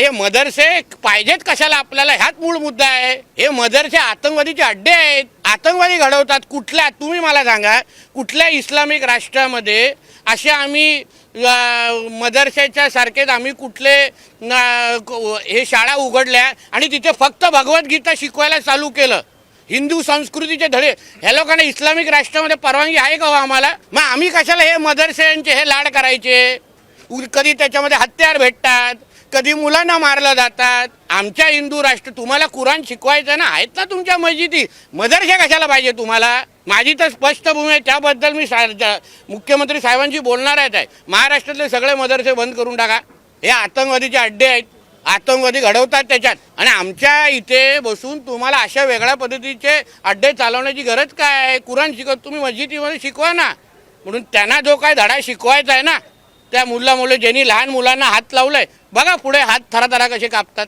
आणि हे मदरसे पाहिजेत कशाला आपल्याला, ह्याच मूळ मुद्दा आहे. हे मदरसे आतंकवादीचे अड्डे आहेत, आतंकवादी घडवतात. कुठल्या, तुम्ही मला सांगा, कुठल्या इस्लामिक राष्ट्रामध्ये असे आम्ही मदरसेच्या सारखेच आम्ही कुठले हे शाळा उघडल्या आणि तिथे फक्त भगवद्गीता शिकवायला चालू केलं, हिंदू संस्कृतीचे धडे. ह्या लोकांना इस्लामिक राष्ट्रामध्ये परवानगी आहे का हो आम्हाला? मग आम्ही कशाला हे मदरसेंचे हे लाड करायचे? कधी त्याच्यामध्ये हत्यार भेटतात, कधी मुलांना मारलं जातात. आमच्या हिंदू राष्ट्र, तुम्हाला कुराण शिकवायचं ना, आहेत ना तुमच्या मस्जिदी, मदरसे कशाला पाहिजे तुम्हाला? माझी तर स्पष्ट भूमी आहे, त्याबद्दल मी मुख्यमंत्री साहेबांशी बोलणार आहे. महाराष्ट्रातले सगळे मदरसे बंद करून टाका, हे आतंकवादीचे अड्डे आहेत, आतंकवादी घडवतात त्याच्यात. आणि आमच्या इथे बसून तुम्हाला अशा वेगळ्या पद्धतीचे अड्डे चालवण्याची गरज काय आहे? कुराण शिकवत तुम्ही मस्जिदीमध्ये शिकवा ना. म्हणून त्यांना जो काय धडा शिकवायचा आहे ना, त्या मुलं ज्यांनी लहान मुलांना हात लावलाय, बघा पुढे हात थराथरा कसे कापतात.